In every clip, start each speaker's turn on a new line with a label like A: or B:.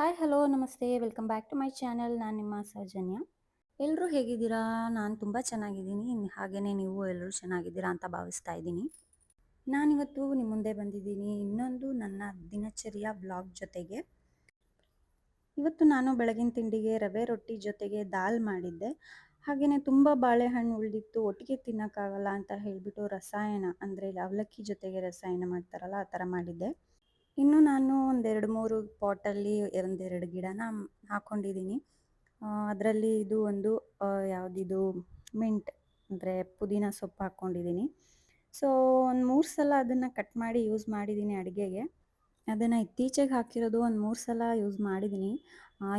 A: Hi hello ನಮಸ್ತೆ welcome back to my channel. ನಾನು ನಿಮ್ಮ ಸೌಜನ್ಯ. ಎಲ್ಲರೂ ಹೇಗಿದ್ದೀರಾ? ನಾನು ತುಂಬ ಚೆನ್ನಾಗಿದ್ದೀನಿ. ಹಾಗೆಯೇ ನೀವು ಎಲ್ಲರೂ ಚೆನ್ನಾಗಿದ್ದೀರಾ ಅಂತ ಭಾವಿಸ್ತಾ ಇದ್ದೀನಿ. ನಾನಿವತ್ತು ನಿಮ್ಮ ಮುಂದೆ ಬಂದಿದ್ದೀನಿ ಇನ್ನೊಂದು ನನ್ನ ದಿನಚರಿಯ ಬ್ಲಾಗ್ ಜೊತೆಗೆ. ಇವತ್ತು ನಾನು ಬೆಳಗಿನ ತಿಂಡಿಗೆ ರವೆ ರೊಟ್ಟಿ ಜೊತೆಗೆ ದಾಲ್ ಮಾಡಿದ್ದೆ. ಹಾಗೆಯೇ ತುಂಬ ಬಾಳೆಹಣ್ಣು ಉಳಿದಿತ್ತು, ಒಟ್ಟಿಗೆ ತಿನ್ನೋಕ್ಕಾಗಲ್ಲ ಅಂತ ಹೇಳಿಬಿಟ್ಟು ರಸಾಯನ ಅಂದರೆ ಅವಲಕ್ಕಿ ಜೊತೆಗೆ ರಸಾಯನ ಮಾಡ್ತಾರಲ್ಲ ಆ ಥರ ಮಾಡಿದ್ದೆ. ಇನ್ನು ನಾನು ಒಂದೆರಡು ಮೂರು ಪಾಟಲ್ಲಿ ಒಂದೆರಡು ಗಿಡನ ಹಾಕ್ಕೊಂಡಿದ್ದೀನಿ. ಅದರಲ್ಲಿ ಇದು ಒಂದು ಯಾವುದಿದು ಮಿಂಟ್ ಅಂದರೆ ಪುದೀನ ಸೊಪ್ಪು ಹಾಕ್ಕೊಂಡಿದ್ದೀನಿ. ಸೊ ಒಂದು 3 ಸಲ ಅದನ್ನು ಕಟ್ ಮಾಡಿ ಯೂಸ್ ಮಾಡಿದ್ದೀನಿ ಅಡುಗೆಗೆ. ಅದನ್ನು ಇತ್ತೀಚೆಗೆ ಹಾಕಿರೋದು ಒಂದು 3 ಸಲ ಯೂಸ್ ಮಾಡಿದ್ದೀನಿ.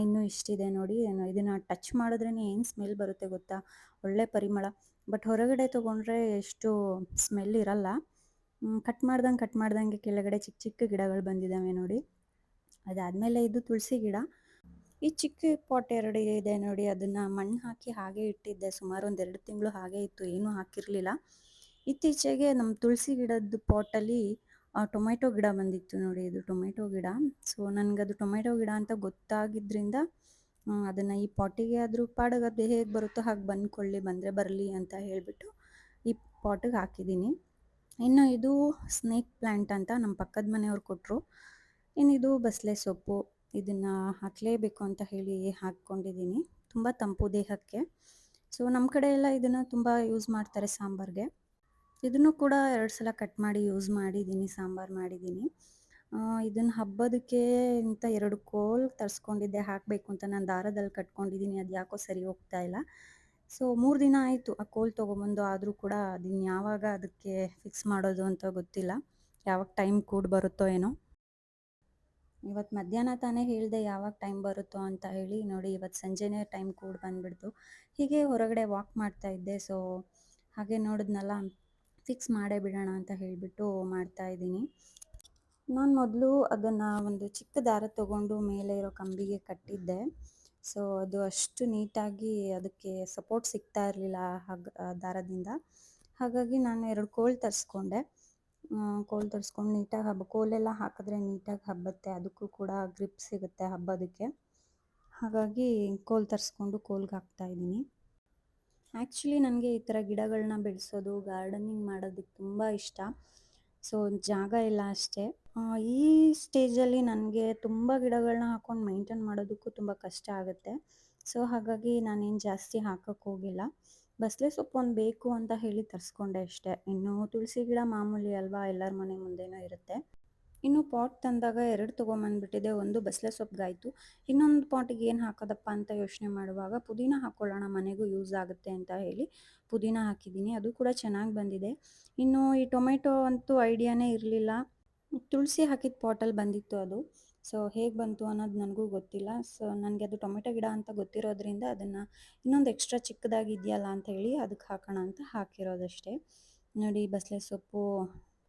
A: ಇನ್ನೂ ಇಷ್ಟಿದೆ ನೋಡಿ. ಇದನ್ನು ಟಚ್ ಮಾಡಿದ್ರೇ ಏನು ಸ್ಮೆಲ್ ಬರುತ್ತೆ ಗೊತ್ತಾ? ಒಳ್ಳೆ ಪರಿಮಳ. ಬಟ್ ಹೊರಗಡೆ ತೊಗೊಂಡ್ರೆ ಎಷ್ಟು ಸ್ಮೆಲ್ ಇರಲ್ಲ. ಕಟ್ ಮಾಡ್ದಂಗೆ ಕೆಳಗಡೆ ಚಿಕ್ಕ ಚಿಕ್ಕ ಗಿಡಗಳು ಬಂದಿದ್ದಾವೆ ನೋಡಿ. ಅದಾದಮೇಲೆ ಇದು ತುಳಸಿ ಗಿಡ. ಈ ಚಿಕ್ಕ ಪಾಟ್ 2 ಇದೆ ನೋಡಿ, ಅದನ್ನು ಮಣ್ಣು ಹಾಕಿ ಹಾಗೆ ಇಟ್ಟಿದ್ದೆ. ಸುಮಾರು ಒಂದು 2 ತಿಂಗಳು ಹಾಗೆ ಇತ್ತು, ಏನೂ ಹಾಕಿರಲಿಲ್ಲ. ಇತ್ತೀಚೆಗೆ ನಮ್ಮ ತುಳಸಿ ಗಿಡದ ಪಾಟಲ್ಲಿ ಟೊಮೆಟೊ ಗಿಡ ಬಂದಿತ್ತು ನೋಡಿ. ಇದು ಟೊಮೆಟೊ ಗಿಡ. ಸೊ ನನಗದು ಟೊಮೆಟೊ ಗಿಡ ಅಂತ ಗೊತ್ತಾಗಿದ್ದರಿಂದ ಅದನ್ನು ಈ ಪಾಟಿಗೆ ಅದ್ರ ಪಾಡಿಗೆ ಅದು ಹೇಗೆ ಬರುತ್ತೋ ಹಾಗೆ ಬಂದ್ಕೊಳ್ಳಿ, ಬಂದರೆ ಬರಲಿ ಅಂತ ಹೇಳಿಬಿಟ್ಟು ಈ ಪಾಟಿಗೆ ಹಾಕಿದ್ದೀನಿ. ಇನ್ನು ಇದು ಸ್ನೇಕ್ ಪ್ಲ್ಯಾಂಟ್ ಅಂತ ನಮ್ಮ ಪಕ್ಕದ ಮನೆಯವ್ರು ಕೊಟ್ಟರು. ಇನ್ನಿದು ಬಸಳೆ ಸೊಪ್ಪು. ಇದನ್ನು ಹಾಕಲೇಬೇಕು ಅಂತ ಹೇಳಿ ಹಾಕ್ಕೊಂಡಿದ್ದೀನಿ. ತುಂಬ ತಂಪು ದೇಹಕ್ಕೆ. ಸೊ ನಮ್ಮ ಕಡೆ ಎಲ್ಲ ಇದನ್ನು ತುಂಬ ಯೂಸ್ ಮಾಡ್ತಾರೆ ಸಾಂಬಾರಿಗೆ. ಇದನ್ನು ಕೂಡ 2 ಸಲ ಕಟ್ ಮಾಡಿ ಯೂಸ್ ಮಾಡಿದ್ದೀನಿ, ಸಾಂಬಾರು ಮಾಡಿದ್ದೀನಿ. ಇದನ್ನು ಹಬ್ಬದಕ್ಕೆ ಅಂತ 2 ಕೋಲ್ ತರಿಸ್ಕೊಂಡಿದ್ದೆ ಹಾಕಬೇಕು ಅಂತ. ನಾನು ದಾರದಲ್ಲಿ ಕಟ್ಕೊಂಡಿದ್ದೀನಿ, ಅದು ಯಾಕೋ ಸರಿ ಹೋಗ್ತಾ ಇಲ್ಲ. ಸೊ 3 ದಿನ ಆಯಿತು ಆ ಕೋಲ್ ತೊಗೊಂಬಂದು, ಆದರೂ ಕೂಡ ಅದನ್ನು ಯಾವಾಗ ಅದಕ್ಕೆ ಫಿಕ್ಸ್ ಮಾಡೋದು ಅಂತ ಗೊತ್ತಿಲ್ಲ. ಯಾವಾಗ ಟೈಮ್ ಕೂಡ ಬರುತ್ತೋ ಏನೋ. ಇವತ್ತು ಮಧ್ಯಾಹ್ನ ತಾನೇ ಹೇಳಿದೆ ಯಾವಾಗ ಟೈಮ್ ಬರುತ್ತೋ ಅಂತ ಹೇಳಿ. ನೋಡಿ ಇವತ್ತು ಸಂಜೆನೇ ಟೈಮ್ ಕೂಡ ಬಂದುಬಿಡ್ತು. ಹೀಗೆ ಹೊರಗಡೆ ವಾಕ್ ಮಾಡ್ತಾಯಿದ್ದೆ. ಸೊ ಹಾಗೆ ನೋಡಿದ್ನಲ್ಲ, ಫಿಕ್ಸ್ ಮಾಡೇ ಬಿಡೋಣ ಅಂತ ಹೇಳಿಬಿಟ್ಟು ಮಾಡ್ತಾಯಿದ್ದೀನಿ. ನಾನು ಮೊದಲು ಅದನ್ನು ಒಂದು ಚಿಕ್ಕ ದಾರ ತೊಗೊಂಡು ಮೇಲೆ ಇರೋ ಕಂಬಿಗೆ ಕಟ್ಟಿದ್ದೆ. ಸೊ ಅದು ಅಷ್ಟು ನೀಟಾಗಿ ಅದಕ್ಕೆ ಸಪೋರ್ಟ್ ಸಿಗ್ತಾ ಇರಲಿಲ್ಲ ದಾರದಿಂದ. ಹಾಗಾಗಿ ನಾನು 2 ಕೋಲ್ ತರಿಸ್ಕೊಂಡೆ. ಕೋಲ್ ತರಿಸ್ಕೊಂಡು ನೀಟಾಗಿ ಕೋಲೆಲ್ಲ ಹಾಕಿದ್ರೆ ನೀಟಾಗಿ ಹಬ್ಬತ್ತೆ, ಅದಕ್ಕೂ ಕೂಡ ಗ್ರಿಪ್ ಸಿಗುತ್ತೆ ಹಬ್ಬದಕ್ಕೆ. ಹಾಗಾಗಿ ಕೋಲ್ ತರಿಸ್ಕೊಂಡು ಕೋಲ್ಗೆ ಹಾಕ್ತಾಯಿದ್ದೀನಿ. ಆ್ಯಕ್ಚುಲಿ ನನಗೆ ಈ ಥರ ಗಿಡಗಳನ್ನ ಬೆಳೆಸೋದು, ಗಾರ್ಡನಿಂಗ್ ಮಾಡೋದಕ್ಕೆ ತುಂಬ ಇಷ್ಟ. ಸೊ ಜಾಗ ಇಲ್ಲ ಅಷ್ಟೇ. ಈ ಸ್ಟೇಜಲ್ಲಿ ನನಗೆ ತುಂಬ ಗಿಡಗಳನ್ನ ಹಾಕ್ಕೊಂಡು ಮೇಂಟೈನ್ ಮಾಡೋದಕ್ಕೂ ತುಂಬ ಕಷ್ಟ ಆಗುತ್ತೆ. ಸೊ ಹಾಗಾಗಿ ನಾನೇನು ಜಾಸ್ತಿ ಹಾಕೋಕ್ಕೆ ಹೋಗಿಲ್ಲ. ಬಸಳೆ ಸೊಪ್ಪು ಒಂದು ಬೇಕು ಅಂತ ಹೇಳಿ ತರಿಸ್ಕೊಂಡೆ ಅಷ್ಟೇ. ಇನ್ನು ತುಳಸಿ ಗಿಡ ಮಾಮೂಲಿ ಅಲ್ವಾ, ಎಲ್ಲರ ಮನೆ ಮುಂದೆನೂ ಇರುತ್ತೆ. ಇನ್ನು ಪಾಟ್ ತಂದಾಗ 2 ತೊಗೊಂಬಂದ್ಬಿಟ್ಟಿದ್ದೆ. ಒಂದು ಬಸಳೆ ಸೊಪ್ಪಿಗಾಯಿತು, ಇನ್ನೊಂದು ಪಾಟಿಗೆ ಏನು ಹಾಕೋದಪ್ಪ ಅಂತ ಯೋಚನೆ ಮಾಡುವಾಗ ಪುದೀನ ಹಾಕ್ಕೊಳ್ಳೋಣ, ಮನೆಗೂ ಯೂಸ್ ಆಗುತ್ತೆ ಅಂತ ಹೇಳಿ ಪುದೀನ ಹಾಕಿದ್ದೀನಿ. ಅದು ಕೂಡ ಚೆನ್ನಾಗಿ ಬಂದಿದೆ. ಇನ್ನು ಈ ಟೊಮೆಟೊ ಅಂತೂ ಐಡಿಯಾನೇ ಇರಲಿಲ್ಲ. ತುಳಸಿ ಹಾಕಿದ ಪಾಟಲ್ಲಿ ಬಂದಿತ್ತು ಅದು. ಸೊ ಹೇಗೆ ಬಂತು ಅನ್ನೋದು ನನಗೂ ಗೊತ್ತಿಲ್ಲ. ಸೊ ನನಗೆ ಅದು ಟೊಮೆಟೊ ಗಿಡ ಅಂತ ಗೊತ್ತಿರೋದ್ರಿಂದ ಅದನ್ನು ಇನ್ನೊಂದು ಎಕ್ಸ್ಟ್ರಾ ಚಿಕ್ಕದಾಗಿ ಇದೆಯಲ್ಲ ಅಂತ ಹೇಳಿ ಅದಕ್ಕೆ ಹಾಕೋಣ ಅಂತ ಹಾಕಿರೋದಷ್ಟೇ. ನೋಡಿ ಬಸಳೆ ಸೊಪ್ಪು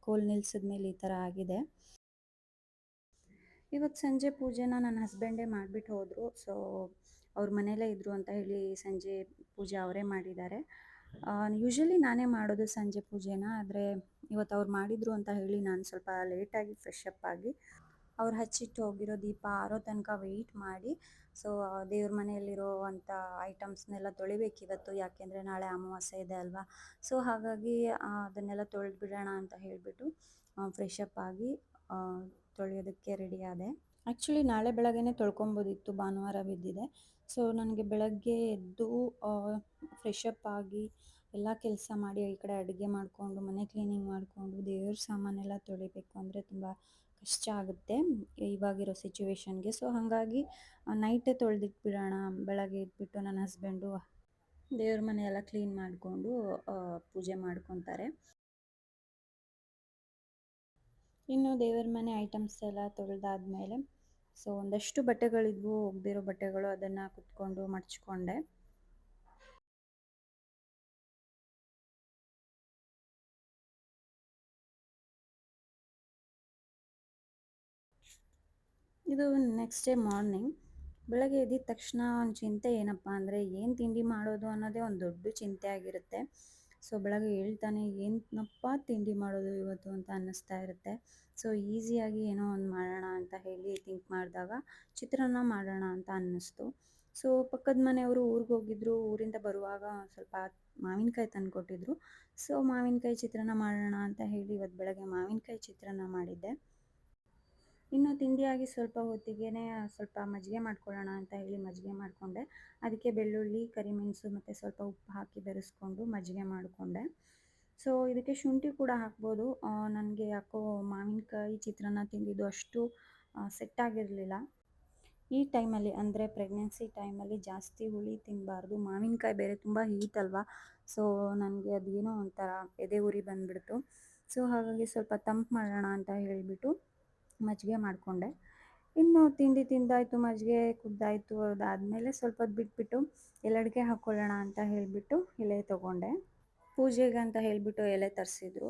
A: ಕೋಲ್ ನಿಲ್ಸಿದ್ಮೇಲೆ ಈ ಥರ ಆಗಿದೆ. ಇವತ್ತು ಸಂಜೆ ಪೂಜೆನ ನನ್ನ ಹಸ್ಬೆಂಡೇ ಮಾಡಿಬಿಟ್ಟು ಹೋದರು. ಸೊ ಅವ್ರ ಮನೆಯಲ್ಲೇ ಇದ್ದರು ಅಂತ ಹೇಳಿ ಸಂಜೆ ಪೂಜೆ ಅವರೇ ಮಾಡಿದ್ದಾರೆ. ಯೂಶ್ವಲಿ ನಾನೇ ಮಾಡೋದು ಸಂಜೆ ಪೂಜೆನ, ಆದರೆ ಇವತ್ತು ಅವ್ರು ಮಾಡಿದರು ಅಂತ ಹೇಳಿ ನಾನು ಸ್ವಲ್ಪ ಲೇಟಾಗಿ ಫ್ರೆಶ್ ಅಪ್ ಆಗಿ ಅವ್ರು ಹಚ್ಚಿಟ್ಟು ಹೋಗಿರೋ ದೀಪ ಆರೋ ತನಕ ವೆಯ್ಟ್ ಮಾಡಿ. ಸೊ ದೇವ್ರ ಮನೆಯಲ್ಲಿರೋವಂಥ ಐಟಮ್ಸ್ನೆಲ್ಲ ತೊಳಿಬೇಕಿವತ್ತು, ಯಾಕೆಂದರೆ ನಾಳೆ ಅಮಾವಾಸ್ಯೆ ಇದೆ ಅಲ್ವಾ. ಸೊ ಹಾಗಾಗಿ ಅದನ್ನೆಲ್ಲ ತೊಳೆದು ಬಿಡೋಣ ಅಂತ ಹೇಳಿಬಿಟ್ಟು ಫ್ರೆಶ್ ಅಪ್ ಆಗಿ ತೊಳೆಯೋದಕ್ಕೆ ರೆಡಿ ಆದೆ. ಆ್ಯಕ್ಚುಲಿ ನಾಳೆ ಬೆಳಗ್ಗೆನೇ ತೊಳ್ಕೊಬೋದಿತ್ತು, ಭಾನುವಾರ ಬಿದ್ದಿದೆ. ಸೊ ನನಗೆ ಬೆಳಗ್ಗೆ ಎದ್ದು ಫ್ರೆಶ್ ಅಪ್ ಆಗಿ ಎಲ್ಲ ಕೆಲಸ ಮಾಡಿ ಈ ಕಡೆ ಅಡುಗೆ ಮಾಡಿಕೊಂಡು ಮನೆ ಕ್ಲೀನಿಂಗ್ ಮಾಡಿಕೊಂಡು ದೇವ್ರ ಸಾಮಾನೆಲ್ಲ ತೊಳಿಬೇಕು ಅಂದರೆ ತುಂಬ ಕಷ್ಟ ಆಗುತ್ತೆ ಇವಾಗಿರೋ ಸಿಚುವೇಶನ್ಗೆ. ಸೊ ಹಾಗಾಗಿ ನೈಟೇ ತೊಳೆದಿಟ್ಬಿಡೋಣ, ಬೆಳಗ್ಗೆ ಎದ್ಬಿಟ್ಟು ನನ್ನ ಹಸ್ಬೆಂಡು ದೇವ್ರ ಮನೆಯೆಲ್ಲ ಕ್ಲೀನ್ ಮಾಡಿಕೊಂಡು ಪೂಜೆ ಮಾಡ್ಕೊತಾರೆ. ಇನ್ನು ದೇವರ ಮನೆ ಐಟಮ್ಸ್ ಎಲ್ಲ ತೊಳೆದಾದ್ಮೇಲೆ ಸೊ ಒಂದಷ್ಟು ಬಟ್ಟೆಗಳಿದ್ವು, ಒಗ್ದಿರೋ ಬಟ್ಟೆಗಳು, ಅದನ್ನು ಕುತ್ಕೊಂಡು ಮಡ್ಚ್ಕೊಂಡೆ. ಇದು ನೆಕ್ಸ್ಟ್ ಡೇ ಮಾರ್ನಿಂಗ್. ಬೆಳಗ್ಗೆ ಎದ್ದಿದ ತಕ್ಷಣ ಒಂದು ಚಿಂತೆ ಏನಪ್ಪ ಅಂದರೆ ಏನು ತಿಂಡಿ ಮಾಡೋದು ಅನ್ನೋದೇ ಒಂದು ದೊಡ್ಡ ಚಿಂತೆ ಆಗಿರುತ್ತೆ. ಸೊ ಬೆಳಗ್ಗೆ ಹೇಳ್ತಾನೆ ಏನಪ್ಪ ತಿಂಡಿ ಮಾಡೋದು ಇವತ್ತು ಅಂತ ಅನ್ನಿಸ್ತಾ ಇರುತ್ತೆ. ಸೊ ಈಸಿಯಾಗಿ ಏನೋ ಒಂದು ಮಾಡೋಣ ಅಂತ ಹೇಳಿ ಥಿಂಕ್ ಮಾಡಿದಾಗ ಚಿತ್ರಾನ್ನ ಮಾಡೋಣ ಅಂತ ಅನ್ನಿಸ್ತು. ಸೊ ಪಕ್ಕದ ಮನೆಯವರು ಊರಿಗೆ ಹೋಗಿದ್ರು, ಊರಿಂದ ಬರುವಾಗ ಸ್ವಲ್ಪ ಮಾವಿನಕಾಯಿ ತಂದುಕೊಟ್ಟಿದ್ರು. ಸೊ ಮಾವಿನಕಾಯಿ ಚಿತ್ರಾನ್ನ ಮಾಡೋಣ ಅಂತ ಹೇಳಿ ಇವತ್ತು ಬೆಳಗ್ಗೆ ಮಾವಿನಕಾಯಿ ಚಿತ್ರಾನ್ನ ಮಾಡಿದ್ದೆ. ಇನ್ನು ತಿಂಡಿಯಾಗಿ ಸ್ವಲ್ಪ ಹೊತ್ತಿಗೆನೇ ಸ್ವಲ್ಪ ಮಜ್ಜಿಗೆ ಮಾಡ್ಕೊಳ್ಳೋಣ ಅಂತ ಹೇಳಿ ಮಜ್ಜಿಗೆ ಮಾಡಿಕೊಂಡೆ. ಅದಕ್ಕೆ ಬೆಳ್ಳುಳ್ಳಿ, ಕರಿಮೆಣಸು ಮತ್ತು ಸ್ವಲ್ಪ ಉಪ್ಪು ಹಾಕಿ ಬೆರೆಸ್ಕೊಂಡು ಮಜ್ಜಿಗೆ ಮಾಡಿಕೊಂಡೆ. ಸೊ ಇದಕ್ಕೆ ಶುಂಠಿ ಕೂಡ ಹಾಕ್ಬೋದು. ನನಗೆ ಯಾಕೋ ಮಾವಿನಕಾಯಿ ಚಿತ್ರಾನ್ನ ತಿಂದಿದ್ದು ಅಷ್ಟು ಸೆಟ್ ಆಗಿರಲಿಲ್ಲ. ಈ ಟೈಮಲ್ಲಿ ಅಂದರೆ ಪ್ರೆಗ್ನೆನ್ಸಿ ಟೈಮಲ್ಲಿ ಜಾಸ್ತಿ ಹುಳಿ ತಿನ್ನಬಾರ್ದು. ಮಾವಿನಕಾಯಿ ಬೇರೆ ತುಂಬ ಹೀಟ್ ಅಲ್ವಾ. ಸೊ ನನಗೆ ಅದೇನೋ ಒಂಥರ ಎದೆ ಉರಿ ಬಂದುಬಿಡ್ತು. ಸೊ ಹಾಗಾಗಿ ಸ್ವಲ್ಪ ತಂಪು ಮಾಡೋಣ ಅಂತ ಹೇಳಿಬಿಟ್ಟು ಮಜ್ಜಿಗೆ ಮಾಡಿಕೊಂಡೆ. ಇನ್ನು ತಿಂಡಿ ತಿಂದಾಯಿತು, ಮಜ್ಜಿಗೆ ಕುಡ್ದಾಯಿತು. ಅದಾದಮೇಲೆ ಸ್ವಲ್ಪ ಹೊತ್ತು ಬಿಟ್ಬಿಟ್ಟು ಎಲೆ ಹಾಕ್ಕೊಳ್ಳೋಣ ಅಂತ ಹೇಳಿಬಿಟ್ಟು ಎಲೆ ತೊಗೊಂಡೆ. ಪೂಜೆಗೆ ಅಂತ ಹೇಳಿಬಿಟ್ಟು ಎಲೆ ತರಿಸಿದ್ರು.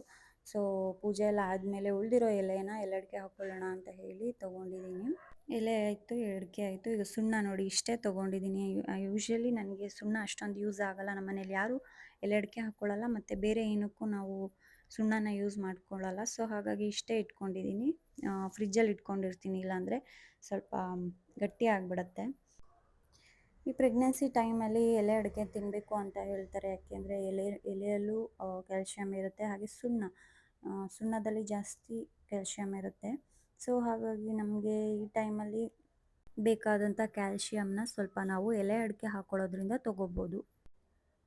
A: ಸೊ ಪೂಜೆ ಎಲ್ಲ ಆದಮೇಲೆ ಉಳಿದಿರೋ ಎಲೆನ ಎಲೆ ಹಾಕ್ಕೊಳ್ಳೋಣ ಅಂತ ಹೇಳಿ ತೊಗೊಂಡಿದ್ದೀನಿ. ಎಲೆ ಆಯಿತು, ಎಡಕೆ ಆಯಿತು. ಈಗ ಸುಣ್ಣ ನೋಡಿ ಇಷ್ಟೇ ತೊಗೊಂಡಿದ್ದೀನಿ. ಯೂಶ್ವಲಿ ನನಗೆ ಸುಣ್ಣ ಅಷ್ಟೊಂದು ಯೂಸ್ ಆಗೋಲ್ಲ. ನಮ್ಮ ಮನೇಲಿ ಯಾರೂ ಎಲೆ ಅಡಿಕೆ ಹಾಕ್ಕೊಳ್ಳಲ್ಲ ಮತ್ತು ಬೇರೆ ಏನಕ್ಕೂ ನಾವು ಸುಣ್ಣನ ಯೂಸ್ ಮಾಡ್ಕೊಳ್ಳಲ್ಲ. ಸೊ ಹಾಗಾಗಿ ಇಷ್ಟೇ ಇಟ್ಕೊಂಡಿದ್ದೀನಿ. ಫ್ರಿಜ್ಜಲ್ಲಿ ಇಟ್ಕೊಂಡಿರ್ತೀನಿ, ಇಲ್ಲಾಂದರೆ ಸ್ವಲ್ಪ ಗಟ್ಟಿ ಆಗಿಬಿಡತ್ತೆ. ಈ ಪ್ರೆಗ್ನೆನ್ಸಿ ಟೈಮಲ್ಲಿ ಎಲೆ ಅಡಿಕೆ ತಿನ್ನಬೇಕು ಅಂತ ಹೇಳ್ತಾರೆ. ಯಾಕೆಂದರೆ ಎಲೆಯಲ್ಲೂ ಕ್ಯಾಲ್ಶಿಯಮ್ ಇರುತ್ತೆ, ಹಾಗೆ ಸುಣ್ಣದಲ್ಲಿ ಜಾಸ್ತಿ ಕ್ಯಾಲ್ಶಿಯಮ್ ಇರುತ್ತೆ. ಸೊ ಹಾಗಾಗಿ ನಮಗೆ ಈ ಟೈಮಲ್ಲಿ ಬೇಕಾದಂಥ ಕ್ಯಾಲ್ಶಿಯಮ್ನ ಸ್ವಲ್ಪ ನಾವು ಎಲೆ ಅಡಿಕೆ ಹಾಕ್ಕೊಳ್ಳೋದ್ರಿಂದ ತೊಗೋಬೋದು.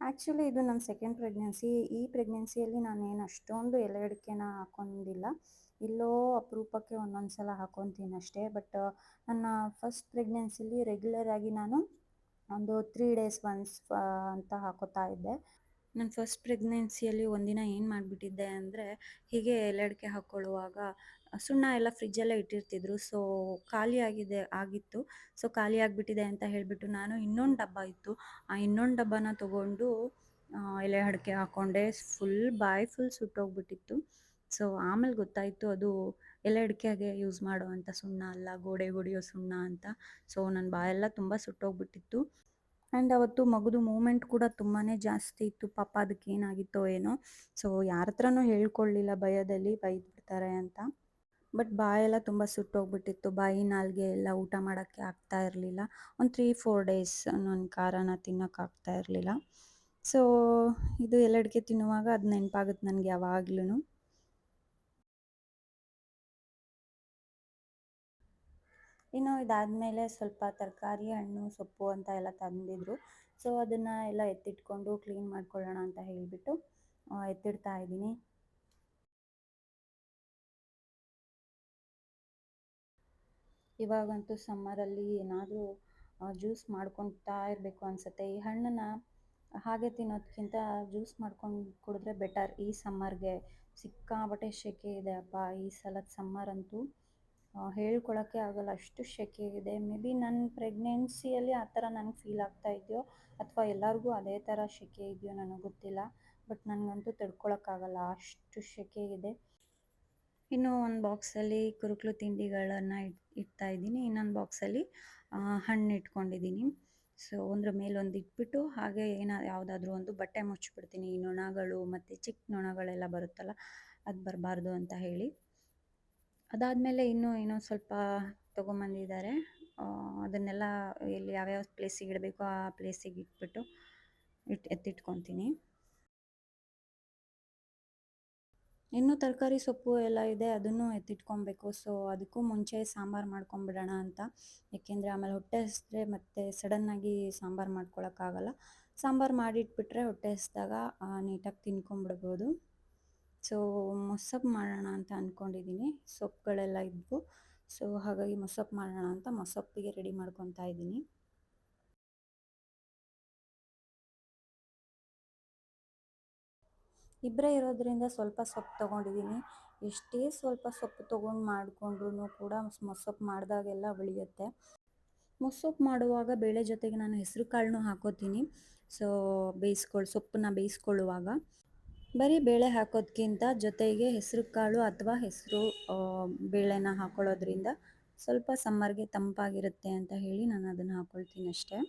A: ಆ್ಯಕ್ಚುಲಿ ಇದು ನನ್ನ ಸೆಕೆಂಡ್ ಪ್ರೆಗ್ನೆನ್ಸಿ. ಈ ಪ್ರೆಗ್ನೆನ್ಸಿಯಲ್ಲಿ ನಾನೇನು ಅಷ್ಟೊಂದು ಎಲೆ ಅಡಿಕೆನ ಹಾಕ್ಕೊಂಡಿಲ್ಲ. ಎಲ್ಲೋ ಅಪರೂಪಕ್ಕೆ ಒಂದೊಂದು ಸಲ ಹಾಕ್ಕೊತೀನಿ ಅಷ್ಟೇ. ಬಟ್ ನನ್ನ ಫಸ್ಟ್ ಪ್ರೆಗ್ನೆನ್ಸಿಲಿ ರೆಗ್ಯುಲರಾಗಿ ನಾನು ಒಂದು 3 ಡೇಸ್ ಒನ್ಸ್ ಅಂತ ಹಾಕೋತಾ ಇದ್ದೆ. ನನ್ನ ಫಸ್ಟ್ ಪ್ರೆಗ್ನೆನ್ಸಿಯಲ್ಲಿ ಒಂದಿನ ಏನು ಮಾಡಿಬಿಟ್ಟಿದ್ದೆ ಅಂದರೆ, ಹೀಗೆ ಎಲೆ ಅಡಿಕೆ ಹಾಕ್ಕೊಳ್ಳುವಾಗ ಸುಣ್ಣ ಎಲ್ಲ ಫ್ರಿಜ್ಜಲ್ಲೇ ಇಟ್ಟಿರ್ತಿದ್ರು. ಸೊ ಆಗಿತ್ತು. ಸೊ ಖಾಲಿ ಆಗಿಬಿಟ್ಟಿದೆ ಅಂತ ಹೇಳಿಬಿಟ್ಟು ನಾನು ಇನ್ನೊಂದು ಡಬ್ಬ ಇತ್ತು, ಆ ಇನ್ನೊಂದು ಡಬ್ಬನ ತೊಗೊಂಡು ಎಲೆ ಅಡಿಕೆ ಹಾಕ್ಕೊಂಡೆ. ಬಾಯಿ ಫುಲ್ ಸುಟ್ಟೋಗ್ಬಿಟ್ಟಿತ್ತು. ಸೊ ಆಮೇಲೆ ಗೊತ್ತಾಯಿತು ಅದು ಎಲೆ ಅಡಿಕೆಗೆ ಯೂಸ್ ಮಾಡುವಂಥ ಸುಣ್ಣ ಅಲ್ಲ, ಗೋಡೆಗೆ ಹೊಡೆಯೋ ಸುಣ್ಣ ಅಂತ. ಸೊ ನನ್ನ ಬಾಯೆಲ್ಲ ತುಂಬ ಸುಟ್ಟೋಗ್ಬಿಟ್ಟಿತ್ತು. ಆ್ಯಂಡ್ ಅವತ್ತು ಮಗುದು ಮೂಮೆಂಟ್ ಕೂಡ ತುಂಬಾ ಜಾಸ್ತಿ ಇತ್ತು. ಪಾಪ ಅದಕ್ಕೆ ಏನಾಗಿತ್ತೋ ಏನೋ. ಸೊ ಯಾರ ಹತ್ರನೂ ಹೇಳ್ಕೊಳ್ಳಿಲ್ಲ, ಭಯದಲ್ಲಿ ಬೈದ್ಬಿಡ್ತಾರೆ ಅಂತ. ಬಟ್ ಬಾಯೆಲ್ಲ ತುಂಬ ಸುಟ್ಟೋಗ್ಬಿಟ್ಟಿತ್ತು. ಬಾಯಿ, ನಾಲಿಗೆ ಎಲ್ಲ ಊಟ ಮಾಡೋಕ್ಕೆ ಆಗ್ತಾ ಇರಲಿಲ್ಲ. ಒಂದು 3-4 ಡೇಸ್ ನಾನು ಖಾರನ ತಿನ್ನೋಕ್ಕಾಗ್ತಾ ಇರಲಿಲ್ಲ. ಸೊ ಇದು ಎಲೆ ಅಡಿಕೆ ತಿನ್ನುವಾಗ ಅದು ನೆನಪಾಗುತ್ತೆ ನನಗೆ ಯಾವಾಗ್ಲೂ. ಇನ್ನು ಇದಾದಮೇಲೆ ಸ್ವಲ್ಪ ತರಕಾರಿ, ಹಣ್ಣು, ಸೊಪ್ಪು ಅಂತ ಎಲ್ಲ ತಂದಿದ್ರು. ಸೊ ಅದನ್ನು ಎಲ್ಲ ಎತ್ತಿಟ್ಕೊಂಡು ಕ್ಲೀನ್ ಮಾಡ್ಕೊಳ್ಳೋಣ ಅಂತ ಹೇಳಿಬಿಟ್ಟು ಎತ್ತಿಡ್ತಾ ಇದ್ದೀನಿ. ಇವಾಗಂತೂ ಸಮ್ಮರಲ್ಲಿ ಏನಾದರೂ ಜ್ಯೂಸ್ ಮಾಡ್ಕೊತಾ ಇರಬೇಕು ಅನಿಸುತ್ತೆ. ಈ ಹಣ್ಣನ್ನು ಹಾಗೆ ತಿನ್ನೋದಕ್ಕಿಂತ ಜ್ಯೂಸ್ ಮಾಡ್ಕೊಂಡು ಕುಡಿದ್ರೆ ಬೆಟರ್. ಈ ಸಮ್ಮರ್ಗೆ ಸಿಕ್ಕಾಪಟ್ಟೆ ಸೆಕೆ ಇದೆ ಅಪ್ಪ. ಈ ಸಲದ ಸಮ್ಮರಂತೂ ಹೇಳ್ಕೊಳಕ್ಕೆ ಆಗಲ್ಲ, ಅಷ್ಟು ಸೆಕೆ ಇದೆ. ಮೇ ಬಿ ನನ್ನ ಪ್ರೆಗ್ನೆನ್ಸಿಯಲ್ಲಿ ಆ ಥರ ನನಗೆ ಫೀಲ್ ಆಗ್ತಾ ಇದೆಯೋ ಅಥವಾ ಎಲ್ಲರಿಗೂ ಅದೇ ಥರ ಸೆಕೆ ಇದೆಯೋ ನನಗೆ ಗೊತ್ತಿಲ್ಲ. ಬಟ್ ನನಗಂತೂ ತಡ್ಕೊಳಕ್ಕಾಗಲ್ಲ, ಅಷ್ಟು ಸೆಕೆ ಇದೆ. ಇನ್ನು ಒಂದು ಬಾಕ್ಸಲ್ಲಿ ಕುರುಕಲು ತಿಂಡಿಗಳನ್ನು ಇಡ್ತಾ ಇದ್ದೀನಿ. ಇನ್ನೊಂದು ಬಾಕ್ಸಲ್ಲಿ ಹಣ್ಣು ಇಟ್ಕೊಂಡಿದ್ದೀನಿ. ಸೊ ಒಂದ್ರ ಮೇಲೊಂದು ಇಟ್ಬಿಟ್ಟು ಹಾಗೆ ಯಾವುದಾದ್ರೂ ಒಂದು ಬಟ್ಟೆ ಮುಚ್ಚಿಬಿಡ್ತೀನಿ. ಈ ನೊಣಗಳು ಮತ್ತು ಚಿಕ್ಕ ನೊಣಗಳೆಲ್ಲ ಬರುತ್ತಲ್ಲ, ಅದು ಬರಬಾರ್ದು ಅಂತ ಹೇಳಿ. ಅದಾದಮೇಲೆ ಇನ್ನೂ ಏನೋ ಸ್ವಲ್ಪ ತೊಗೊಂಬಂದಿದ್ದಾರೆ. ಅದನ್ನೆಲ್ಲ ಎಲ್ಲಿ ಯಾವ್ಯಾವ ಪ್ಲೇಸಿಗೆ ಇಡಬೇಕೋ ಆ ಪ್ಲೇಸಿಗೆ ಇಟ್ಬಿಟ್ಟು ಎತ್ತಿಟ್ಕೊತೀನಿ. ಇನ್ನೂ ತರಕಾರಿ, ಸೊಪ್ಪು ಎಲ್ಲ ಇದೆ, ಅದನ್ನು ಎತ್ತಿಟ್ಕೊಬೇಕು. ಸೊ ಅದಕ್ಕೂ ಮುಂಚೆ ಸಾಂಬಾರು ಮಾಡ್ಕೊಂಬಿಡೋಣ ಅಂತ. ಏಕೆಂದರೆ ಆಮೇಲೆ ಹೊಟ್ಟೆ ಹಸಿದ್ರೆ ಮತ್ತೆ ಸಡನ್ನಾಗಿ ಸಾಂಬಾರು ಮಾಡ್ಕೊಳಕ್ಕಾಗಲ್ಲ. ಸಾಂಬಾರು ಮಾಡಿಟ್ಬಿಟ್ರೆ ಹೊಟ್ಟೆ ಹಸಿದಾಗ ನೀಟಾಗಿ ತಿನ್ಕೊಂಬಿಡ್ಬೋದು. ಸೊ ಮೊಸಪ್ಪು ಮಾಡೋಣ ಅಂತ ಅಂದ್ಕೊಂಡಿದ್ದೀನಿ. ಸೊಪ್ಪುಗಳೆಲ್ಲ ಇದ್ವು. ಸೊ ಹಾಗಾಗಿ ಮೊಸಪ್ಪು ಮಾಡೋಣ ಅಂತ ಮೊಸಪ್ಪಿಗೆ ರೆಡಿ ಮಾಡ್ಕೊತಾ ಇದ್ದೀನಿ. ಇಬ್ಬರೇ ಇರೋದರಿಂದ ಸ್ವಲ್ಪ ಸೊಪ್ಪು ತೊಗೊಂಡಿದ್ದೀನಿ. ಎಷ್ಟೇ ಸ್ವಲ್ಪ ಸೊಪ್ಪು ತೊಗೊಂಡು ಮಾಡಿಕೊಂಡ್ರೂ ಕೂಡ ಮೊಸಪ್ಪು ಮಾಡಿದಾಗೆಲ್ಲ ಉಳಿಯುತ್ತೆ. ಮೊಸಪ್ಪು ಮಾಡುವಾಗ ಬೇಳೆ ಜೊತೆಗೆ ನಾನು ಹೆಸರು ಕಾಳನ್ನೂ ಹಾಕೋತೀನಿ. ಸೊ ಸೊಪ್ಪನ್ನ ಬೇಯಿಸ್ಕೊಳ್ಳುವಾಗ ಬರೀ ಬೇಳೆ ಹಾಕೋದಕ್ಕಿಂತ ಜೊತೆಗೆ ಹೆಸರು ಕಾಳು ಅಥವಾ ಹೆಸರು ಬೇಳೆನ ಹಾಕೊಳ್ಳೋದ್ರಿಂದ ಸ್ವಲ್ಪ ಸಮ್ಮರ್ಗೆ ತಂಪಾಗಿರುತ್ತೆ ಅಂತ ಹೇಳಿ ನಾನು ಅದನ್ನು ಹಾಕ್ಕೊಳ್ತೀನಿ ಅಷ್ಟೇ.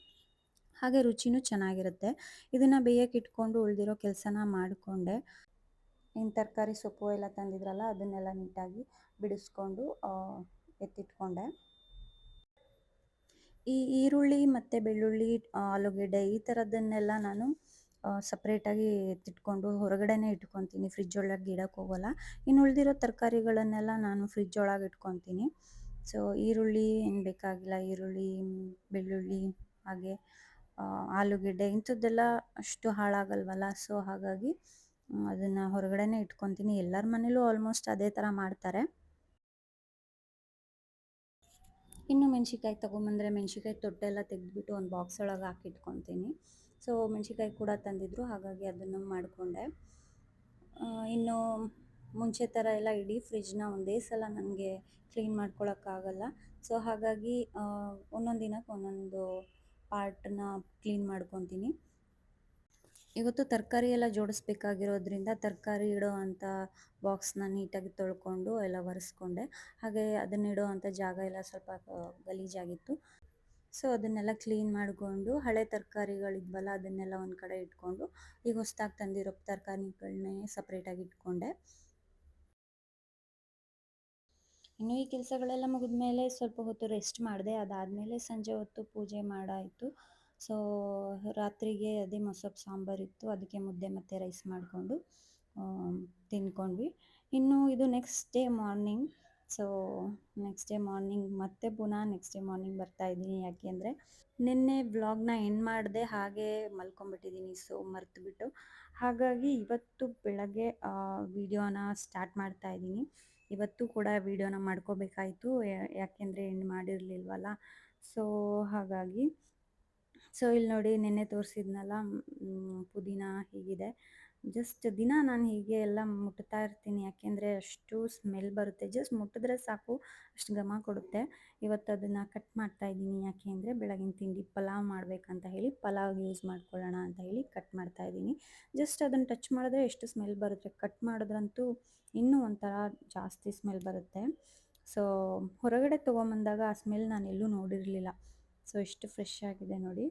A: ಹಾಗೆ ರುಚಿನೂ ಚೆನ್ನಾಗಿರುತ್ತೆ. ಇದನ್ನು ಬೇಯಕ್ಕೆ ಇಟ್ಕೊಂಡು ಉಳಿದಿರೋ ಕೆಲಸನ ಮಾಡಿಕೊಂಡೆ. ಇನ್ನು ತರಕಾರಿ ಸೊಪ್ಪು ಎಲ್ಲ ತಂದಿದ್ರಲ್ಲ ಅದನ್ನೆಲ್ಲ ನೀಟಾಗಿ ಬಿಡಿಸ್ಕೊಂಡು ಎತ್ತಿಟ್ಕೊಂಡೆ. ಈ ಈರುಳ್ಳಿ ಮತ್ತು ಬೆಳ್ಳುಳ್ಳಿ, ಆಲೂಗೆಡ್ಡೆ ಈ ಥರದ್ದನ್ನೆಲ್ಲ ನಾನು ಸಪ್ರೇಟಾಗಿ ಎತ್ತಿಟ್ಕೊಂಡು ಹೊರಗಡೆನೇ ಇಟ್ಕೊತೀನಿ, ಫ್ರಿಜ್ ಒಳಗೆ ಇಡಕ್ಕೆ ಹೋಗಲ್ಲ. ಇನ್ನು ಉಳಿದಿರೋ ತರಕಾರಿಗಳನ್ನೆಲ್ಲ ನಾನು ಫ್ರಿಜ್ ಒಳಗೆ ಇಟ್ಕೊತೀನಿ. ಸೊ ಈರುಳ್ಳಿ ಏನು ಬೇಕಾಗಿಲ್ಲ, ಈರುಳ್ಳಿ, ಬೆಳ್ಳುಳ್ಳಿ ಹಾಗೆ ಆಲೂಗೆಡ್ಡೆ ಇಂಥದ್ದೆಲ್ಲ ಅಷ್ಟು ಹಾಳಾಗಲ್ವಲ್ಲ. ಸೊ ಹಾಗಾಗಿ ಅದನ್ನು ಹೊರಗಡೆನೇ ಇಟ್ಕೊತೀನಿ. ಎಲ್ಲರ ಮನೇಲೂ ಆಲ್ಮೋಸ್ಟ್ ಅದೇ ಥರ ಮಾಡ್ತಾರೆ. ಇನ್ನು ಮೆಣ್ಸಿನ್ಕಾಯಿ ತೊಗೊಂಬಂದರೆ ಮೆಣ್ಸಿನ್ಕಾಯಿ ತೊಟ್ಟೆಲ್ಲ ತೆಗೆದ್ಬಿಟ್ಟು ಒಂದು ಬಾಕ್ಸ್ ಒಳಗೆ ಹಾಕಿಟ್ಕೊತೀನಿ. ಸೊ ಮೆಣ್ಸಿನ್ಕಾಯಿ ಕೂಡ ತಂದಿದ್ದರು, ಹಾಗಾಗಿ ಅದನ್ನು ಮಾಡಿಕೊಂಡೆ. ಇನ್ನು ಮುಂಚೆ ಥರ ಎಲ್ಲ ಇಡೀ ಫ್ರಿಜ್ನ ಒಂದೇ ಸಲ ನನಗೆ ಕ್ಲೀನ್ ಮಾಡ್ಕೊಳಕ್ಕಾಗಲ್ಲ. ಸೊ ಹಾಗಾಗಿ ಒಂದೊಂದು ದಿನಕ್ಕೆ ಒಂದೊಂದು ಪಾರ್ಟನ್ನ ಕ್ಲೀನ್ ಮಾಡ್ಕೊತೀನಿ. ಇವತ್ತು ತರಕಾರಿ ಎಲ್ಲ ಜೋಡಿಸ್ಬೇಕಾಗಿರೋದ್ರಿಂದ ತರಕಾರಿ ಇಡೋ ಅಂಥ ಬಾಕ್ಸ್ನ ನೀಟಾಗಿ ತೊಳ್ಕೊಂಡು ಎಲ್ಲ ಒರೆಸ್ಕೊಂಡೆ. ಹಾಗೆ ಅದನ್ನಿಡೋ ಅಂಥ ಜಾಗ ಎಲ್ಲ ಸ್ವಲ್ಪ ಗಲೀಜಾಗಿತ್ತು. ಸೊ ಅದನ್ನೆಲ್ಲ ಕ್ಲೀನ್ ಮಾಡಿಕೊಂಡು ಹಳೆ ತರಕಾರಿಗಳಿದ್ವಲ್ಲ ಅದನ್ನೆಲ್ಲ ಒಂದು ಕಡೆ ಇಟ್ಕೊಂಡು ಈಗ ಹೊಸ್ದಾಗಿ ತಂದಿರೋ ತರಕಾರಿಗಳನ್ನೇ ಸಪ್ರೇಟಾಗಿ ಇಟ್ಕೊಂಡೆ. ಇನ್ನು ಈ ಕೆಲಸಗಳೆಲ್ಲ ಮುಗಿದ್ಮೇಲೆ ಸ್ವಲ್ಪ ಹೊತ್ತು ರೆಸ್ಟ್ ಮಾಡಿದೆ. ಅದಾದಮೇಲೆ ಸಂಜೆ ಹೊತ್ತು ಪೂಜೆ ಮಾಡಾಯಿತು. ಸೊ ರಾತ್ರಿಗೆ ಅದೇ ಮೊಸಪ್ಪು ಸಾಂಬಾರಿತ್ತು, ಅದಕ್ಕೆ ಮುದ್ದೆ ಮತ್ತು ರೈಸ್ ಮಾಡಿಕೊಂಡು ತಿಂದ್ಕೊಂಡ್ವಿ. ಇನ್ನು ಇದು next day morning. So next day morning ಮತ್ತೆ ಪುನಃ ನೆಕ್ಸ್ಟ್ ಡೇ ಮಾರ್ನಿಂಗ್ ಬರ್ತಾಯಿದ್ದೀನಿ. ಯಾಕೆಂದರೆ ನಿನ್ನೆ ವ್ಲಾಗ್ನ ಎಂಡ್ ಮಾಡಿದೆ, ಹಾಗೇ ಮಲ್ಕೊಂಬಿಟ್ಟಿದ್ದೀನಿ. ಸೊ ಮರೆತುಬಿಟ್ಟು ಹಾಗಾಗಿ ಇವತ್ತು ಬೆಳಗ್ಗೆ ವಿಡಿಯೋನ ಸ್ಟಾರ್ಟ್ ಮಾಡ್ತಾಯಿದ್ದೀನಿ. ಇವತ್ತು ಕೂಡ ವೀಡಿಯೋನ ಮಾಡ್ಕೋಬೇಕಾಯಿತು, ಯಾಕೆಂದರೆ ಎಂಡ್ ಮಾಡಿರಲಿಲ್ವಲ್ಲ. ಸೊ ಹಾಗಾಗಿ ಇಲ್ಲಿ ನೋಡಿ ನಿನ್ನೆ ತೋರಿಸಿದ್ನಲ್ಲ ಪುದೀನ ಹೀಗಿದೆ. ಜಸ್ಟ್ ದಿನ ನಾನು ಹೀಗೆ ಎಲ್ಲ ಮುಟ್ತಾ ಇರ್ತೀನಿ, ಯಾಕೆಂದರೆ ಅಷ್ಟು ಸ್ಮೆಲ್ ಬರುತ್ತೆ. ಜಸ್ಟ್ ಮುಟ್ಟಿದ್ರೆ ಸಾಕು ಅಷ್ಟು ಘಮ ಕೊಡುತ್ತೆ. ಇವತ್ತು ಅದನ್ನು ಕಟ್ ಮಾಡ್ತಾಯಿದ್ದೀನಿ, ಯಾಕೆಂದರೆ ಬೆಳಗಿನ ತಿಂಡಿ ಪಲಾವ್ ಮಾಡಬೇಕಂತ ಹೇಳಿ ಪಲಾವ್ಗೆ ಯೂಸ್ ಮಾಡ್ಕೊಳ್ಳೋಣ ಅಂತ ಹೇಳಿ ಕಟ್ ಮಾಡ್ತಾಯಿದ್ದೀನಿ. ಜಸ್ಟ್ ಅದನ್ನು ಟಚ್ ಮಾಡಿದ್ರೆ ಎಷ್ಟು ಸ್ಮೆಲ್ ಬರುತ್ತೆ, ಕಟ್ ಮಾಡಿದ್ರಂತೂ ಇನ್ನೂ ಒಂಥರ ಜಾಸ್ತಿ ಸ್ಮೆಲ್ ಬರುತ್ತೆ. ಸೊ ಹೊರಗಡೆ ತೊಗೊಂಬಂದಾಗ ಆ ಸ್ಮೆಲ್ ನಾನು ಎಲ್ಲೂ ನೋಡಿರಲಿಲ್ಲ. ಸೊ ಎಷ್ಟು ಫ್ರೆಶ್ ಆಗಿದೆ ನೋಡಿ.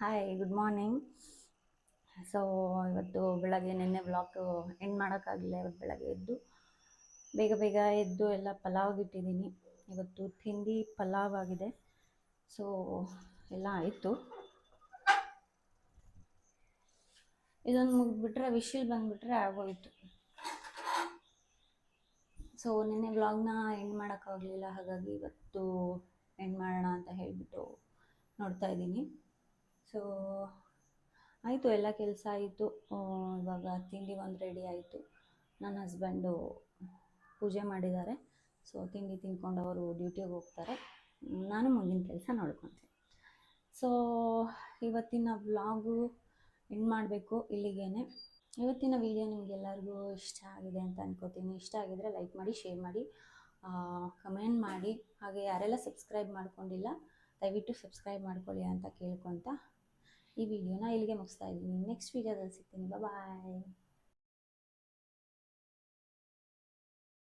A: Hi, good morning. ಸೊ ಇವತ್ತು ಬೆಳಗ್ಗೆ ನಿನ್ನೆ ವ್ಲಾಗ್ ಎಂಡ್ ಮಾಡೋಕ್ಕಾಗಲಿಲ್ಲ. ಇವತ್ತು ಬೆಳಗ್ಗೆ ಬೇಗ ಎದ್ದು ಎಲ್ಲ ಪಲಾವ್ಗೆ ಇಟ್ಟಿದ್ದೀನಿ. ಇವತ್ತು ತಿಂಡಿ ಪಲಾವ್ ಆಗಿದೆ. ಸೊ ಎಲ್ಲ ಆಯಿತು. ಇದೊಂದು ಮುಗಿದ್ಬಿಟ್ರೆ ವಿಶಿಲ್ ಬಂದುಬಿಟ್ರೆ ಆಗೋಯಿತು. ಸೊ ನಿನ್ನೆ ವ್ಲಾಗ್ನ ಎಂಡ್ ಮಾಡೋಕ್ಕಾಗಲಿಲ್ಲ, ಹಾಗಾಗಿ ಇವತ್ತು ಎಂಡ್ ಮಾಡೋಣ ಅಂತ ಹೇಳಿಬಿಟ್ಟು ನೋಡ್ತಾಯಿದ್ದೀನಿ. ಸೊ ಆಯಿತು, ಎಲ್ಲ ಕೆಲಸ ಆಯಿತು. ಇವಾಗ ತಿಂಡಿ ಒಂದು ರೆಡಿ ಆಯಿತು. ನನ್ನ ಹಸ್ಬೆಂಡು ಪೂಜೆ ಮಾಡಿದ್ದಾರೆ. ಸೊ ತಿಂಡಿ ತಿಂದ್ಕೊಂಡು ಅವರು ಡ್ಯೂಟಿಗೆ ಹೋಗ್ತಾರೆ, ನಾನು ಮುಂದಿನ ಕೆಲಸ ನೋಡ್ಕೊತೀನಿ. ಸೊ ಇವತ್ತಿನ ವ್ಲಾಗು ಎಂಡ್ ಮಾಡಬೇಕು ಇಲ್ಲಿಗೇನೆ. ಇವತ್ತಿನ ವಿಡಿಯೋ ನಿಮಗೆಲ್ಲರಿಗೂ ಇಷ್ಟ ಆಗಿದೆ ಅಂತ ಅನ್ಕೋತೀನಿ. ಇಷ್ಟ ಆಗಿದರೆ ಲೈಕ್ ಮಾಡಿ, ಶೇರ್ ಮಾಡಿ, ಕಮೆಂಟ್ ಮಾಡಿ. ಹಾಗೆ ಯಾರೆಲ್ಲ ಸಬ್ಸ್ಕ್ರೈಬ್ ಮಾಡ್ಕೊಂಡಿಲ್ಲ ದಯವಿಟ್ಟು ಸಬ್ಸ್ಕ್ರೈಬ್ ಮಾಡ್ಕೊಳ್ಳಿ ಅಂತ ಕೇಳ್ಕೊತ ಈ ವಿಡಿಯೋನ ಇಲ್ಲಿಗೆ ಮುಗಿಸ್ತಾ ಇದ್ದೀನಿ. ನೆಕ್ಸ್ಟ್ ವಿಡಿಯೋದಲ್ಲಿ ಸಿಗ್ತೀನಿ. ಬಾಯ್.